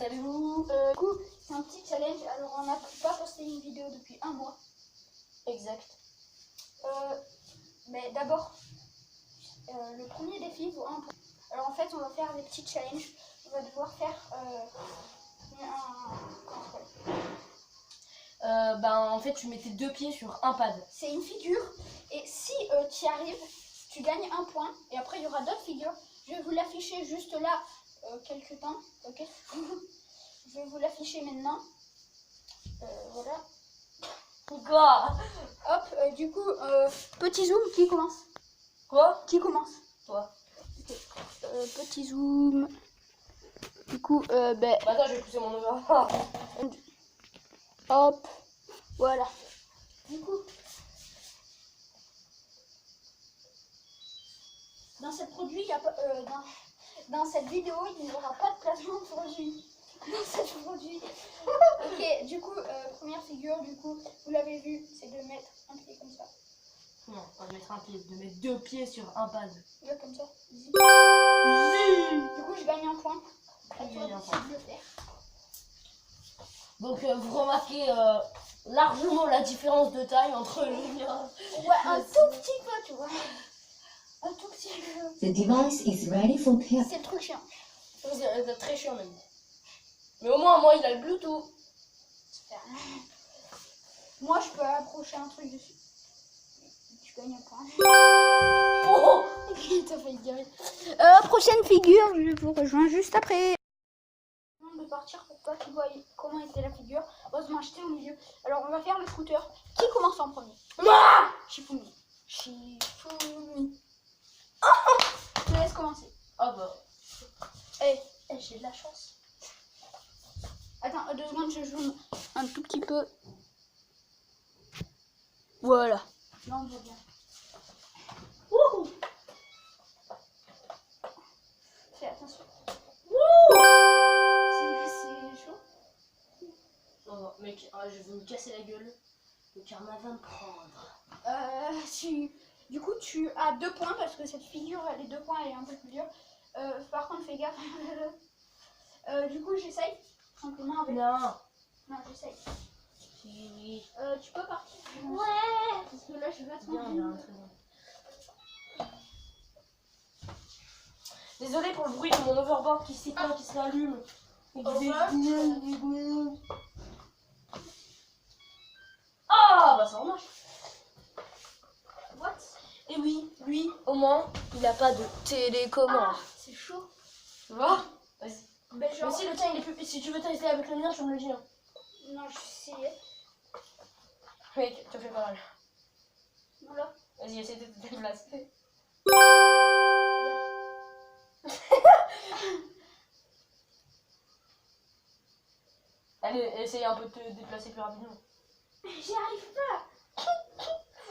allez-vous? Du coup, c'est un petit challenge. Alors, on n'a pas posté une vidéo depuis un mois. Exact. Mais d'abord, le premier défi vaut un point. Alors, en fait, on va faire des petits challenges. On va devoir faire En fait, tu mettais 2 pieds sur un pad. c'est une figure. Et si tu y arrives, tu gagnes un point. Et après, il y aura d'autres figures. Je vais vous l'afficher juste là quelques temps. Ok. Je vais vous l'afficher maintenant. Voilà. Quoi? Hop, du coup, petit zoom, qui commence? Quoi? Qui commence? Toi. Okay. Petit zoom. Du coup, Attends, je vais pousser mon overboard. Hop, voilà. Du coup, dans cette produit, y a pas, dans cette vidéo, il n'y aura pas de placement de produit. Dans cette produit. Ok, du coup, première figure, du coup, vous l'avez vu, c'est de mettre un pied comme ça. Non, pas de mettre un pied, de mettre 2 pieds sur un pad. Là, comme ça. Easy. Du coup, je gagne un point. À toi de le faire. Donc, vous remarquez largement la différence de taille entre le mien. Ouais, un tout petit peu, tu vois. Un tout petit peu. The device is ready for pickup. C'est le truc chiant. C'est très chiant même. Mais au moins, moi, il a le Bluetooth. Moi, je peux accrocher un truc dessus. Tu gagnes un point. Oh. T'as failli garer. Prochaine figure, je vous rejoins juste après. De partir pour pas qu'ils voient comment était la figure. Heureusement, j'étais au milieu. Alors, on va faire le scooter. Qui commence en premier? Moi. Shifumi. Shifumi. Je te laisse commencer. Ah bah. J'ai de la chance. Attends, 2 secondes, je joue un tout petit peu. Voilà. Là, on voit bien. Wouhou! Fais attention. C'est chaud. Oh, mec, je vais me casser la gueule. Le karma va me prendre. Du coup, tu as 2 points parce que cette figure, les 2 points, elle est un peu plus dure. Par contre, fais gaffe. Du coup, j'essaye. Tranquillement avec. Non, j'essaye. Si. Tu peux partir. Ouais. Parce que là, je vais Bien, très bien. Désolé pour le bruit de mon overboard qui s'éteint, qui se rallume. Ah bah ça remarche. What? Et oui, lui, au moins, il a pas de télécommande. Ah, c'est chaud. Tu vois? Vas-y. Ben, genre... Mais si le tien il est plus... Si tu veux tester avec le mien, tu me le dis. Hein. Non, je sais essayer. Mec, tu fais pas mal. Voilà. Vas-y, essaie de te déplacer. Allez, essaye un peu de te déplacer plus rapidement. J'y arrive pas.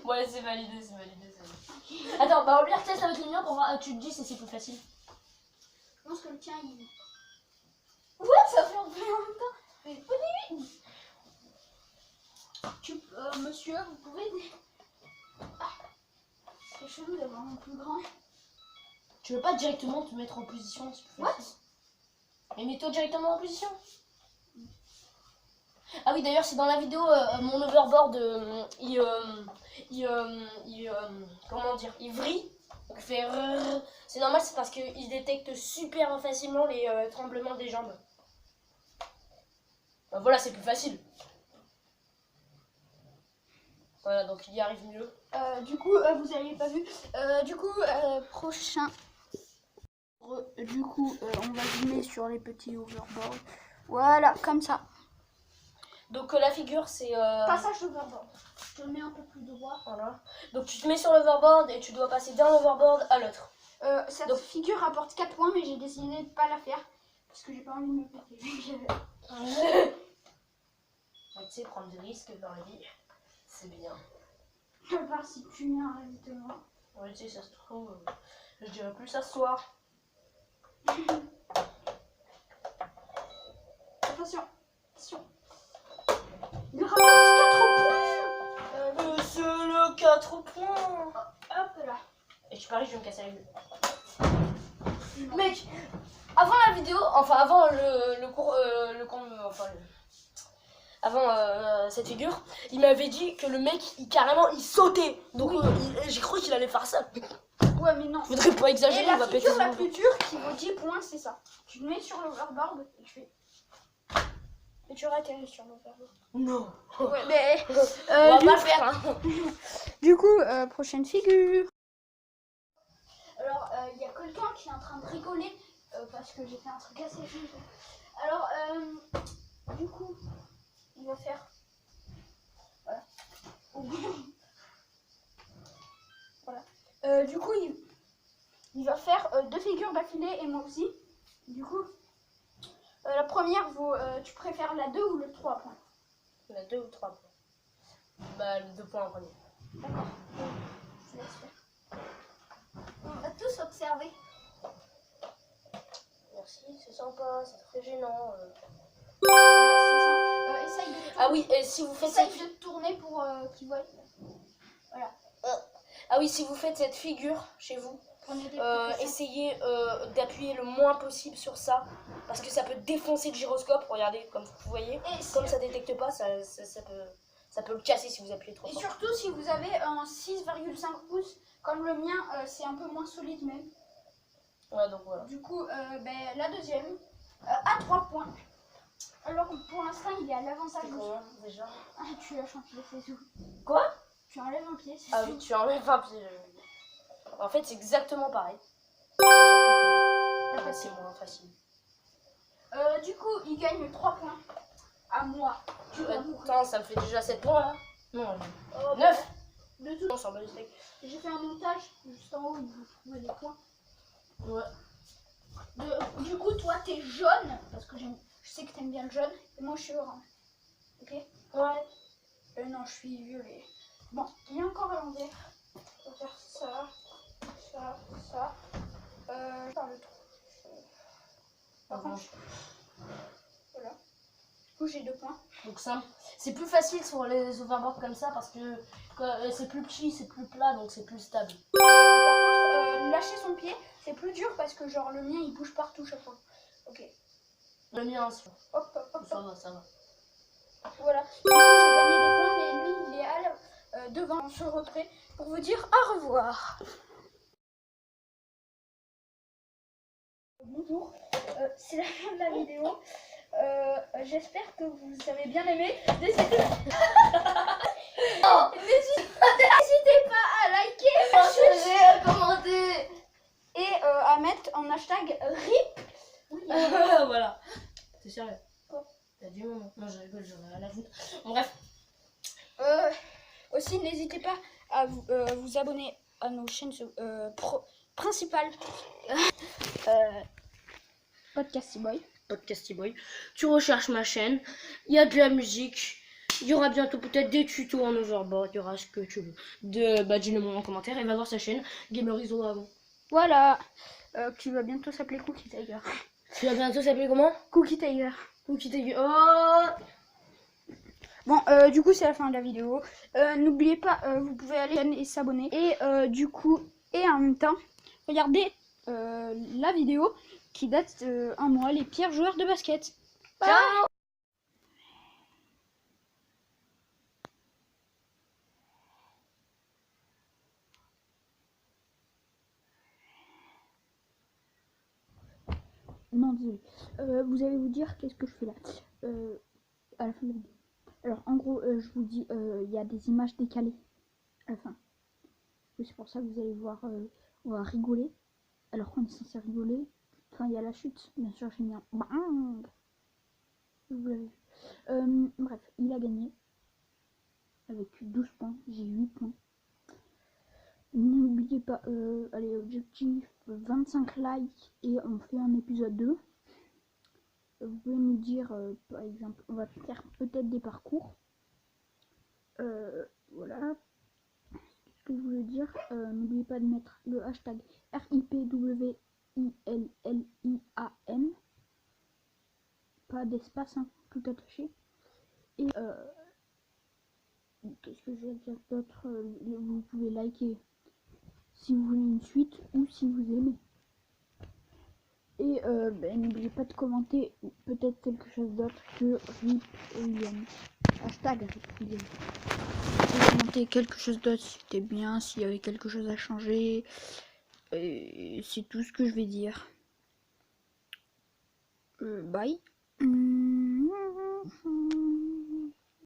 Ouais, c'est validé, c'est validé. Attends, bah on va retester avec le mien pour voir. Tu te dis si c'est plus facile. Je pense que le tien, il... Ouais, ça fait en même temps. Mais monsieur, vous pouvez... C'est chelou d'avoir un plus grand. Tu veux pas directement te mettre en position, c'est plus facile. Mais mets-toi directement en position. Ah oui, d'ailleurs, c'est dans la vidéo, mon overboard, comment dire, il vrille. Donc, il fait... C'est normal, c'est parce qu'il détecte super facilement les tremblements des jambes. Ben, voilà, c'est plus facile. Voilà, donc il y arrive mieux. Du coup, vous n'aviez pas vu. Prochain. Du coup, on va zoomer sur les petits overboards. Voilà, comme ça. Donc la figure, c'est... Passage d'overboard. Je te le mets un peu plus droit. Voilà. Donc tu te mets sur l'overboard et tu dois passer d'un overboard à l'autre. Cette figure rapporte 4 points, mais j'ai décidé de ne pas la faire. Parce que j'ai pas envie de me péter. Tu sais, prendre des risques dans la vie, c'est bien. À part si tu mets un résistement. Ouais, tu sais, ça se trouve, je dirais plus s'asseoir. Attention, attention. Il rapporte 4 points. C'est le 4 points. Hop là. Et je parie, je vais me casser la gueule. Mec, avant la vidéo, enfin avant avant cette figure, il m'avait dit que le mec, carrément, il sautait. Donc j'ai cru qu'il allait faire ça. Ouais, mais non. Faudrait pas exagérer, Et on va la péter figure son la boulot. plus dure qui vaut 10 points, c'est ça. Tu le mets sur l'overboard et tu fais. Et tu atterris sur l'overboard. Non. Ouais, mais. On va pas le faire, hein. Du coup, prochaine figure. Alors, il y a quelqu'un qui est en train de rigoler parce que j'ai fait un truc assez fou. Alors, du coup, il va faire. Voilà. Voilà. Du coup, il va faire 2 figures d'affilée et moi aussi. Du coup, la première vaut. Tu préfères la 2 ou le 3 points? La 2 ou 3 points. Bah, le 2 points en premier. D'accord. Je laisse faire. On va tous observer. Merci, c'est sympa, c'est très gênant. Voilà, c'est ça. Essaye de. Ah oui, et si vous faites Essaye cette... de tourner pour qu'ils voient. Voilà. Ah oui, si vous faites cette figure chez vous, Prenez des précautions. essayez d'appuyer le moins possible sur ça, parce que ça peut défoncer le gyroscope. Regardez, comme vous voyez, Et comme ça détecte pas, ça peut le casser si vous appuyez trop Et fort. surtout si vous avez un 6,5 pouces, comme le mien, c'est un peu moins solide même. Ouais, donc voilà. Du coup, la deuxième, à 3 points. Alors pour l'instant, il est à l'avantage. C'est combien déjà? Ah, tu lâches un pied, c'est tout. Quoi? Tu enlèves un pied, c'est Ah tout. oui, tu enlèves un pied. En fait, c'est exactement pareil. C'est moins facile. Du coup, il gagne 3 points. À moi. Attends, ça me fait déjà 7 points là. Non, Oh, 9. De tout. On s'en bat les steaks. J'ai fait un montage juste en haut où vous trouvez les points. Ouais. Du coup, toi, t'es jaune, parce que je sais que t'aimes bien le jaune, et moi, je suis orange. Ok? Ouais. Non, je suis violet. Bon, il est encore à l'envers. On va faire ça, ça, ça. Je vais faire le trou. Par contre, voilà. Du coup, j'ai 2 points. Donc simple. C'est plus facile sur les overboards comme ça parce que c'est plus petit, c'est plus plat, donc c'est plus stable. Par contre, lâcher son pied, c'est plus dur parce que genre le mien, il bouge partout chaque fois. Ok. Le mien, c'est... Hop, hop, hop, Ça hop. va, ça va. Voilà. Du coup, j'ai gagné des points, mais lui, il est à devant. On se retrait pour vous dire au revoir. Bonjour, c'est la fin de la vidéo. J'espère que vous avez bien aimé. N'hésitez pas à liker, Partagez, à commenter. et à mettre en hashtag RIP. Oui, Voilà. T'es sérieux? Quoi? T'as dit non? Non, je rigole, j'en ai rien à foutre. Bon, bref. aussi, n'hésitez pas à vous abonner à nos chaînes principales. Podcasty Boy. Podcasty Boy. Tu recherches ma chaîne. Il y a de la musique. Il y aura bientôt peut-être des tutos en overboard. Il y aura ce que tu veux. Dis-le-moi en commentaire et va voir sa chaîne Gamerizo Dragon. Voilà. Qui va bientôt s'appeler Cookie Tiger. Tu vas bientôt s'appeler comment? Cookie Tiger. Cookie Tiger. Oh! Bon, du coup, c'est la fin de la vidéo. N'oubliez pas, vous pouvez aller et s'abonner. Et du coup, et en même temps, regardez la vidéo qui date un mois, les pires joueurs de basket. Bye. Ciao! Non, désolé. Vous allez vous dire qu'est-ce que je fais là à la fin de la vidéo. Alors, en gros, je vous dis, il y a des images décalées à la fin. C'est pour ça que vous allez voir, on va rigoler. Alors qu'on est censé rigoler. Enfin, il y a la chute. Bien sûr, j'ai mis un bang. Vous l'avez vu. Bref, il a gagné. Avec 12 points. J'ai 8 points. N'oubliez pas, allez, objectif 25 likes et on fait un épisode 2. Vous pouvez nous dire, par exemple, on va faire peut-être des parcours. Voilà. Ce que je voulais dire, n'oubliez pas de mettre le hashtag RIPWILLIAN. Pas d'espace, hein, tout attaché. Et qu'est-ce que je vais dire d'autre? Vous pouvez liker si vous voulez une suite ou si vous aimez. Et n'oubliez pas de commenter peut-être quelque chose d'autre que RIP William. Hashtag RIP William. Commenter quelque chose d'autre si c'était bien, s'il y avait quelque chose à changer. C'est tout ce que je vais dire. Bye.